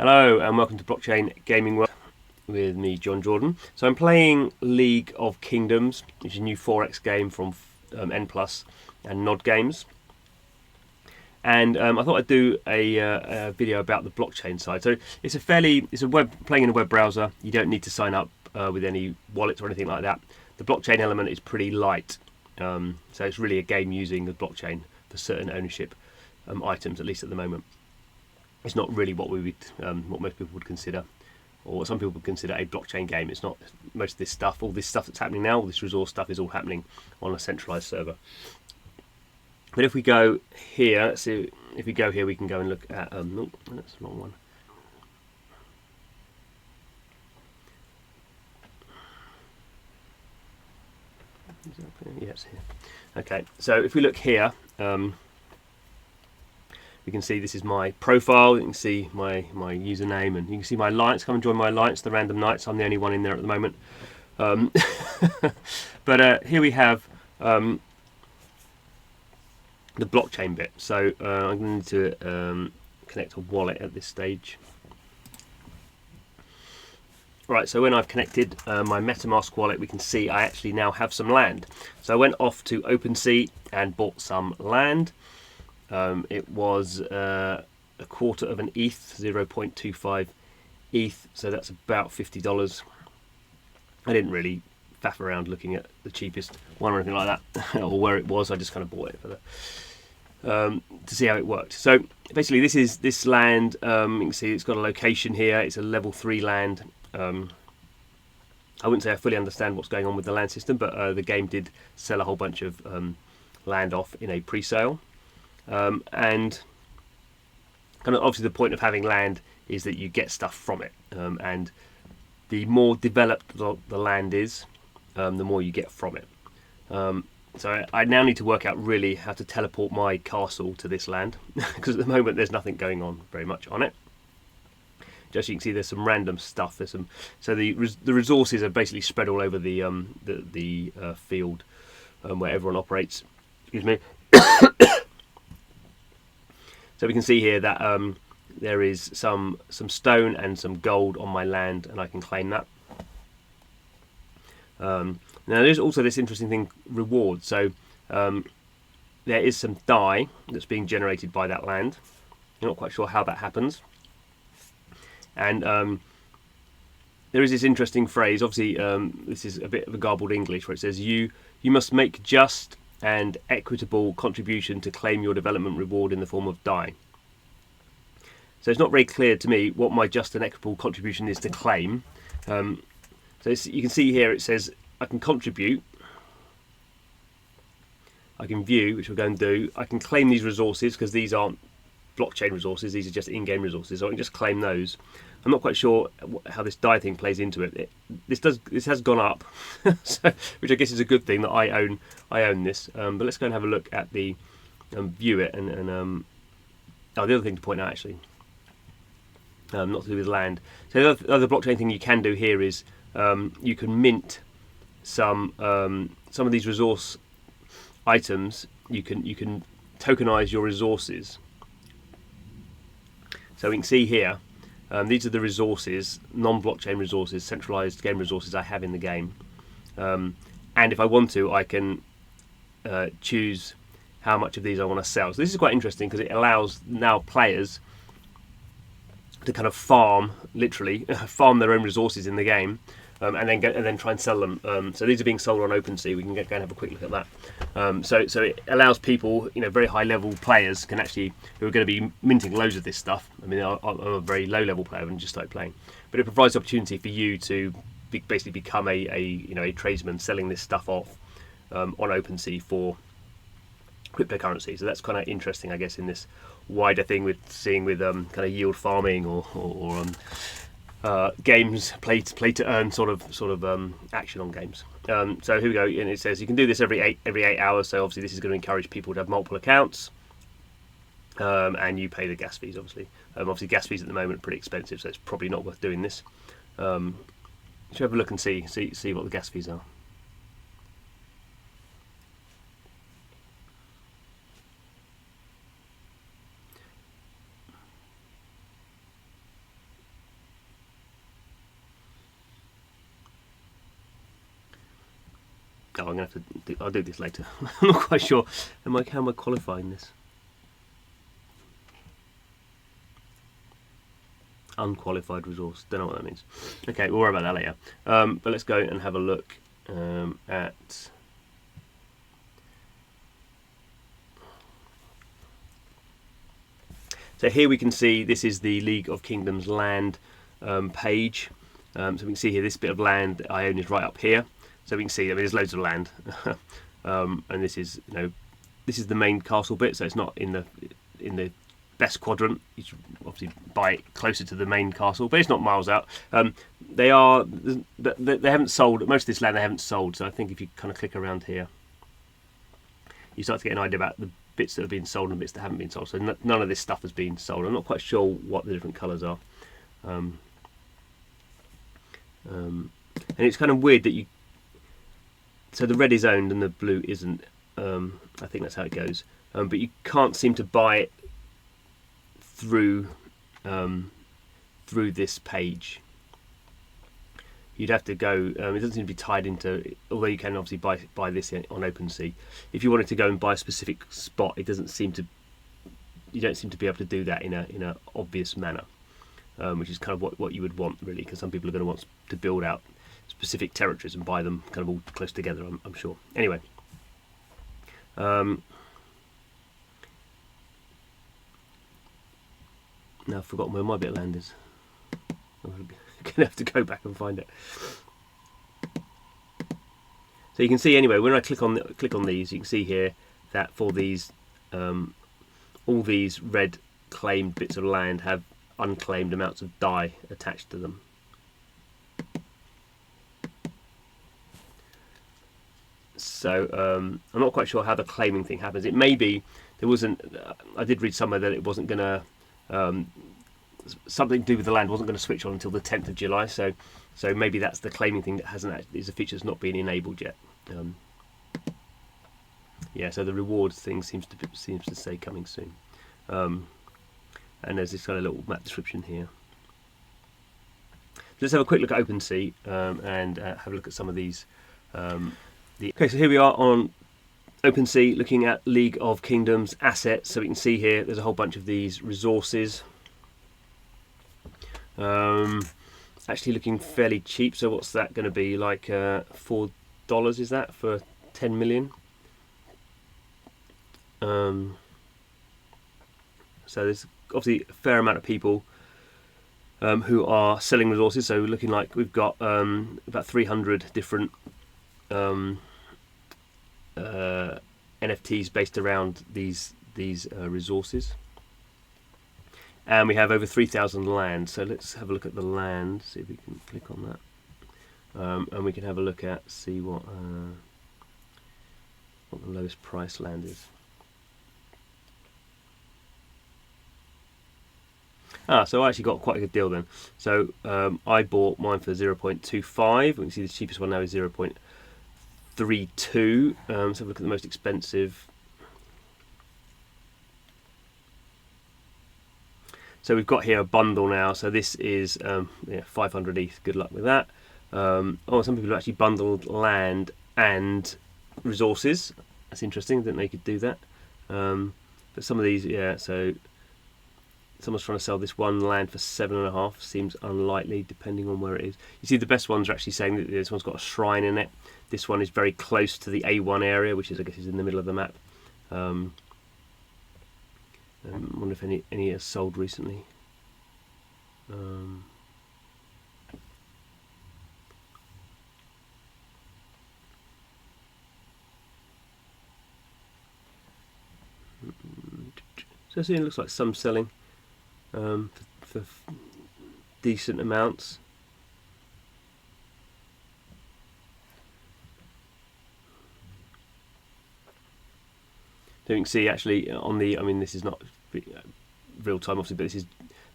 Hello and welcome to Blockchain Gaming World with me, John Jordan. So I'm playing League of Kingdoms, which is a new 4X game from N Plus and Nod Games. And I thought I'd do a video about the blockchain side. So it's playing in a web browser. You don't need to sign up with any wallets or anything like that. The blockchain element is pretty light, so it's really a game using the blockchain for certain ownership items, at least at the moment. It's not really what what most people would consider, or what some people would consider a blockchain game. It's not. Most of this stuff, all this stuff that's happening now, all this resource stuff, is all happening on a centralized server. But if we go here, let's see. If we go here, we can go and look at. Oh, that's the wrong one. Yes, here. Okay, so if we look here. We can see this is my profile. You can see my username, and you can see my alliance. Come and join my alliance, the Random Knights. I'm the only one in there at the moment. But here we have the blockchain bit. So I'm going to need to connect a wallet at this stage. Right, so when I've connected my MetaMask wallet, we can see I actually now have some land. So I went off to OpenSea and bought some land. It was a quarter of an ETH, 0.25 ETH, so that's about $50. I didn't really faff around looking at the cheapest one or anything like that, or where it was. I just kind of bought it for to see how it worked. So basically, this land. You can see it's got a location here. It's a level 3 land. I wouldn't say I fully understand what's going on with the land system, but the game did sell a whole bunch of land off in a pre-sale. And kind of obviously the point of having land is that you get stuff from it, and the more developed the land is, the more you get from it. So I now need to work out really how to teleport my castle to this land, because at the moment there's nothing going on very much on it. Just you can see there's some random stuff. There's some, so the resources are basically spread all over the field where everyone operates. Excuse me. So we can see here that there is some stone and some gold on my land, and I can claim that. Now there's also this interesting thing, reward. So there is some DAI that's being generated by that land. You're not quite sure how that happens. And there is this interesting phrase. Obviously, this is a bit of a garbled English, where it says you must make just and equitable contribution to claim your development reward in the form of DAI. So it's not very clear to me what my just and equitable contribution is to claim. So you can see here it says I can contribute, I can view, which we'll go and do. I can claim these resources because these aren't blockchain resources, these are just in-game resources, so I can just claim those. I'm not quite sure how this DAI thing plays into it. This has gone up, so, which I guess is a good thing that I own this. But let's go and have a look at the view it and the other thing to point out actually, not to do with land. So the other blockchain thing you can do here is you can mint some of these resource items. You can tokenize your resources. So we can see here, these are the resources, non-blockchain resources, centralized game resources I have in the game. And if I want to, I can choose how much of these I want to sell. So this is quite interesting because it allows now players to kind of farm, literally, farm their own resources in the game. And then try and sell them. So these are being sold on OpenSea. We can go and have a quick look at that. So it allows people, very high level players who are going to be minting loads of this stuff. I mean, I'm a very low level player and just started playing, but it provides the opportunity for you to basically become a tradesman selling this stuff off on OpenSea for cryptocurrency. So that's kind of interesting, I guess, in this wider thing with kind of yield farming or games play to earn sort of action on games. So here we go, and it says you can do this every 8 hours. So obviously this is going to encourage people to have multiple accounts, and you pay the gas fees. Obviously gas fees at the moment are pretty expensive, so it's probably not worth doing this. Should have a look and see what the gas fees are. Oh, I'm gonna have to. I'll do this later. I'm not quite sure. How am I qualifying this? Unqualified resource. Don't know what that means. Okay, we'll worry about that later. But let's go and have a look at. So here we can see this is the League of Kingdoms land page. So we can see here this bit of land that I own is right up here. So we can see, I mean, there's loads of land, and this is, this is the main castle bit. So it's not in the best quadrant. You should obviously buy it closer to the main castle, but it's not miles out. They haven't sold most of this land. They haven't sold. So I think if you kind of click around here, you start to get an idea about the bits that have been sold and bits that haven't been sold. So none of this stuff has been sold. I'm not quite sure what the different colours are. And it's kind of weird that you. So the red is owned and the blue isn't. I think that's how it goes. But you can't seem to buy it through this page. You'd have to go. It doesn't seem to be tied into. Although you can obviously buy this on OpenSea. If you wanted to go and buy a specific spot, it doesn't seem to. You don't seem to be able to do that in a obvious manner, which is kind of what you would want really, because some people are going to want to build out specific territories and buy them kind of all close together. I'm sure. Anyway. Now I've forgotten where my bit of land is. I'm gonna have to go back and find it. So you can see anyway when I click on these, you can see here that for these all these red claimed bits of land have unclaimed amounts of DAI attached to them. So I'm not quite sure how the claiming thing happens. It may be there wasn't. I did read somewhere that it wasn't going to. Something to do with the land wasn't going to switch on until the 10th of July. So maybe that's the claiming thing that hasn't actually, is a feature that's not being enabled yet. Yeah. So the rewards thing seems to say coming soon. And there's this kind of little map description here. Let's have a quick look at OpenSea and have a look at some of these. Okay, so here we are on OpenSea looking at League of Kingdoms assets. So we can see here there's a whole bunch of these resources. Actually looking fairly cheap. So what's that going to be, like $4 is that for 10 million? So there's obviously a fair amount of people who are selling resources. So looking like we've got about 300 different NFTs based around these resources, and we have over 3,000 land. So let's have a look at the land, see if we can click on that, and we can have a look at see what the lowest price land is. So I actually got quite a good deal then. So I bought mine for 0.25. We can see the cheapest one now is 0.32. So have a look at the most expensive. So we've got here a bundle now. So this is 500 ETH. Good luck with that. Some people have actually bundled land and resources. That's interesting. I didn't know you could do that. But some of these, so someone's trying to sell this one land for 7.5. Seems unlikely, depending on where it is. You see, the best ones are actually saying that this one's got a shrine in it. This one is very close to the A1 area, which is, I guess, is in the middle of the map. I wonder if any are sold recently. So it looks like some selling for decent amounts. So you can see actually on the, I mean, this is not real time obviously, but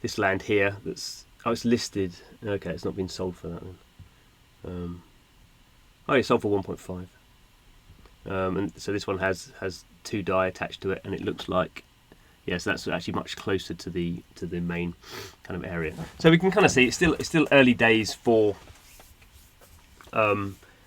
this land here that's, it's listed. Okay, it's not been sold for that then. It's sold for 1.5. And so this one has 2 DAI attached to it, and it looks like, so that's actually much closer to the main kind of area. So we can kind of see it's still early days for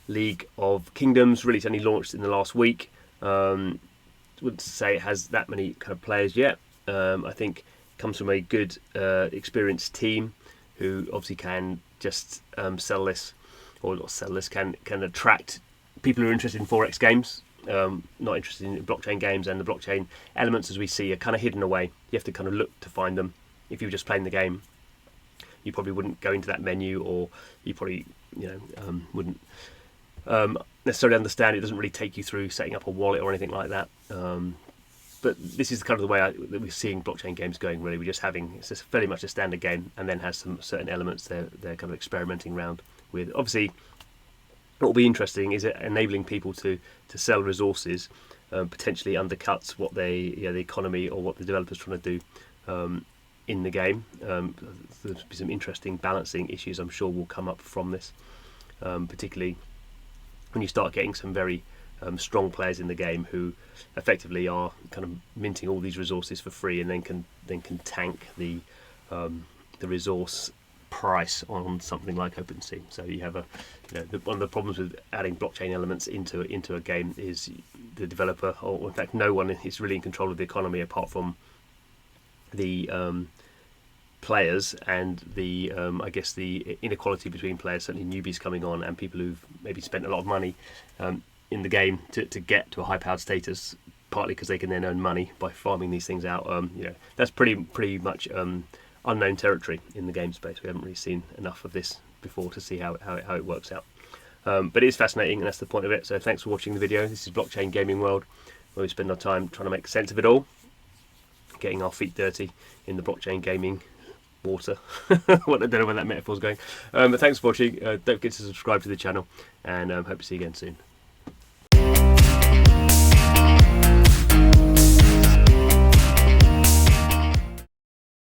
League of Kingdoms. Really, it's only launched in the last week. Wouldn't say it has that many kind of players yet. I think it comes from a good, experienced team who obviously can just sell this, or not sell this, can attract people who are interested in forex games, not interested in blockchain games, and the blockchain elements, as we see, are kind of hidden away. You have to kind of look to find them. If you were just playing the game, you probably wouldn't go into that menu, or you probably wouldn't necessarily understand. It doesn't really take you through setting up a wallet or anything like that. But this is kind of the way that we're seeing blockchain games going. Really, we're just having, it's just fairly much a standard game, and then has some certain elements they're kind of experimenting around with. Obviously, what will be interesting is it enabling people to sell resources, potentially undercuts what the economy or what the developers are trying to do in the game. There'll be some interesting balancing issues I'm sure will come up from this, particularly when you start getting some very strong players in the game who effectively are kind of minting all these resources for free, and then can tank the resource price on something like OpenSea. So you have one of the problems with adding blockchain elements into a game is the developer, or in fact no one is really in control of the economy apart from the players, and the I guess the inequality between players, certainly newbies coming on and people who've maybe spent a lot of money in the game to get to a high-powered status, partly because they can then earn money by farming these things out. That's pretty much unknown territory in the game space. We haven't really seen enough of this before to see how it works out. But it is fascinating, and that's the point of it. So thanks for watching the video. This is Blockchain Gaming World, where we spend our time trying to make sense of it all, getting our feet dirty in the blockchain gaming water. I don't know where that metaphor's going. But thanks for watching. Don't forget to subscribe to the channel, and hope to see you again soon.